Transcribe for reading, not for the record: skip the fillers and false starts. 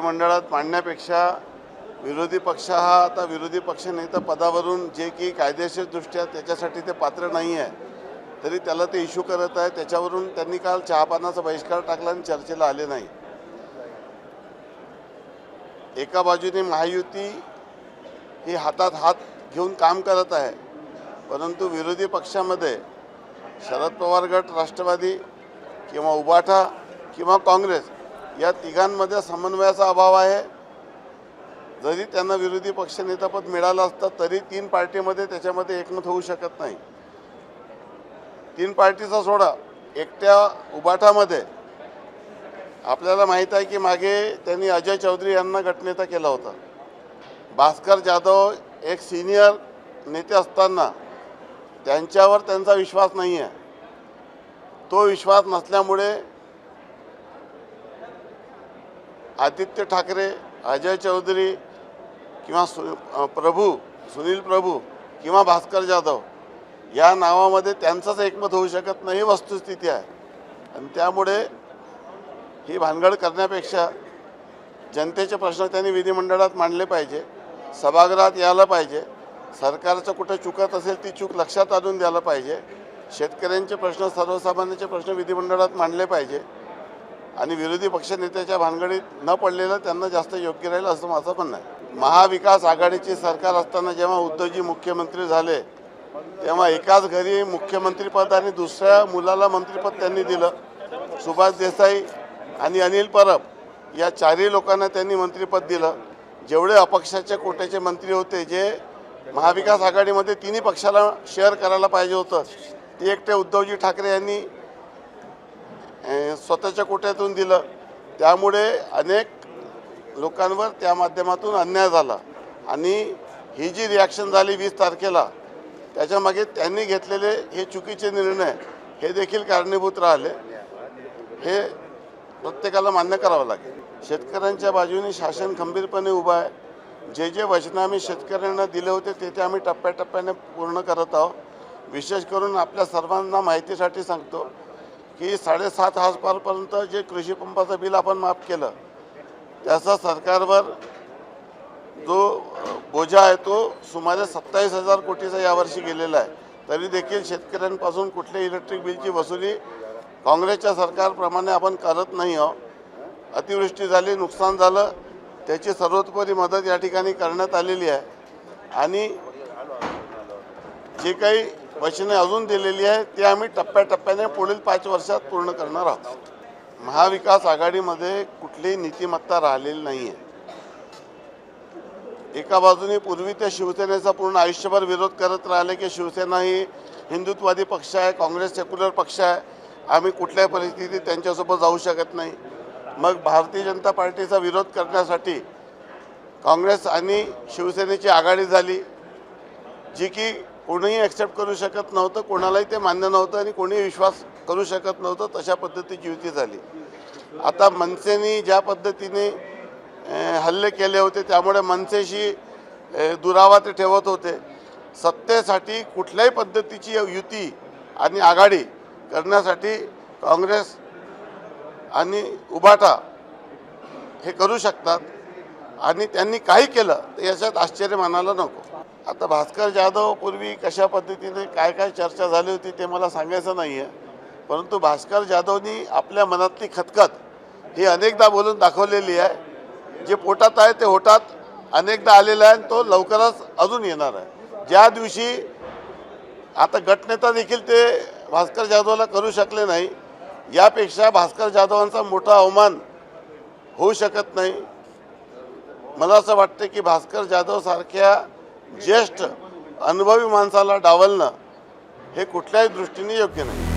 विधिमंडळात मांडण्यापेक्षा विरोधी पक्ष हा आता विरोधी पक्षनेता पदावरून जे की कायदेशीरदृष्ट्या त्याच्यासाठी ते पात्र नाही आहे, तरी त्याला ते इश्यू करत आहे. त्याच्यावरून त्यांनी काल चहापानाचा बहिष्कार टाकला आणि चर्चेला आले नाही. एका बाजूने महायुती ही हातात हात घेऊन काम करत आहे, परंतु विरोधी पक्षामध्ये शरद पवार गट, राष्ट्रवादी किंवा उबाठा किंवा काँग्रेस या तिघांमध्ये समन्वयाचा अभाव आहे. जरी त्यांना विरोधी पक्षनेतापद मिळालं असतं तरी तीन पार्टीमध्ये त्याच्यामध्ये एकमत होऊ शकत नाही. तीन पार्टीचा सोडा, एकट्या उबाठामध्ये आपल्याला माहीत आहे की मागे त्यांनी अजय चौधरी यांना गटनेता केला होता. भास्कर जाधव एक सिनियर नेते असताना त्यांच्यावर त्यांचा विश्वास नाही आहे. तो विश्वास नसल्यामुळे आदित्य ठाकरे, अजय चौधरी किंवा सुनील प्रभू किंवा भास्कर जाधव या नावामध्ये त्यांचंच एकमत होऊ शकत नाही, वस्तुस्थिती आहे. आणि त्यामुळे ही भानगड करण्यापेक्षा जनतेचे प्रश्न त्यांनी विधिमंडळात मांडले पाहिजे, सभागृहात यायला पाहिजे, सरकारचं कुठे चुकत असेल ती चूक लक्षात आणून द्यायला पाहिजे, शेतकऱ्यांचे प्रश्न, सर्वसामान्यांचे प्रश्न विधिमंडळात मांडले पाहिजे आणि विरोधी पक्षनेत्याच्या भानगडीत न पडलेलं त्यांना जास्त योग्य राहील असं माझं म्हणणं आहे. महाविकास आघाडीची सरकार असताना जेव्हा उद्धवजी मुख्यमंत्री झाले तेव्हा एकाच घरी मुख्यमंत्रीपद आणि दुसऱ्या मुलाला मंत्रिपद त्यांनी दिलं. सुभाष देसाई आणि अनिल परब या चारही लोकांना त्यांनी मंत्रिपद दिलं. जेवढे अपक्षाचे कोट्याचे मंत्री होते, जे महाविकास आघाडीमध्ये तिन्ही पक्षाला शेअर करायला पाहिजे होतं, ते एकटे उद्धवजी ठाकरे यांनी स्वतःच्या कोट्यातून दिलं. त्यामुळे अनेक लोकांवर त्या माध्यमातून अन्याय झाला आणि ही जी रिॲक्शन झाली 20 तारखेला, त्याच्यामागे त्यांनी घेतलेले हे चुकीचे निर्णय हे देखील कारणीभूत राहिले. हे प्रत्येकाला मान्य करावं लागेल. शेतकऱ्यांच्या बाजूने शासन खंबीरपणे उभं आहे. जे जे वचनं आम्ही शेतकऱ्यांना दिले होते ते आम्ही टप्प्याटप्प्याने पूर्ण करत आहोत. विशेष करून आपल्या सर्वांना माहितीसाठी सांगतो की 7.5 हजारपर्यंत जे कृषी पंपाचं बिल आपण माफ केलं, त्याचा सरकारवर जो बोजा आहे तो सुमारे 27,000 कोटीचा यावर्षी गेलेला आहे. तरी देखील शेतकऱ्यांपासून कुठल्या इलेक्ट्रिक बिलची वसुली काँग्रेसच्या सरकारप्रमाणे आपण करत नाही आहोत. अतिवृष्टी झाली, नुकसान झालं, त्याची सर्वतोपरी मदत या ठिकाणी करण्यात आलेली आहे आणि जे काही वचने अजून दिलेली आहे ते आम्ही टप्प्याटप्प्याने पुढील 5 वर्षात पूर्ण करणार आहोत. महाविकास आघाडीमध्ये कुठलीही नीतिमत्ता राहिलेली नाही आहे. एका बाजूने पूर्वी ते शिवसेनेचा पूर्ण आयुष्यभर विरोध करत राहिले की शिवसेना ही हिंदुत्ववादी पक्ष आहे, काँग्रेस सेक्युलर पक्ष आहे, आम्ही कुठल्याही परिस्थितीत त्यांच्यासोबत जाऊ शकत नाही. मग भारतीय जनता पार्टीचा विरोध करण्यासाठी काँग्रेस आणि शिवसेनेची आघाडी झाली, जी की कोणीही ॲक्सेप्ट करू शकत नव्हतं, कोणालाही ते मान्य नव्हतं आणि कोणीही विश्वास करू शकत नव्हतं. तशा पद्धतीची युती झाली. आता मनसेने ज्या पद्धतीने हल्ले केले होते त्यामुळे मनसेशी दुरावा ते ठेवत होते. सत्तेसाठी कुठल्याही पद्धतीची युती आणि आघाडी करण्यासाठी काँग्रेस आणि उबाटा हे करू शकतात आणि त्यांनी काही केलं तर याच्यात आश्चर्य मानायला नको. आता भास्कर जाधव पूर्वी कशा पद्धतीने काय काय चर्चा झाली होती ते मला सांगायचं नाही आहे, परंतु भास्कर जाधवनी आपल्या मनातली खतखत ही अनेकदा बोलून दाखवलेली आहे. जे पोटात आहे ते होटात अनेकदा आलेलं आहे, तो लवकरच अजून येणार आहे. ज्या दिवशी आता गटनेता देखील ते भास्कर जाधवला करू शकले नाही, यापेक्षा भास्कर जाधवांचा मोठा अवमान होऊ शकत नाही. मला असं वाटतं की भास्कर जाधव सारख्या ज्येष्ठ अनुभवी माणसाला डावलणं हे कुठल्याही दृष्टीने योग्य नाही.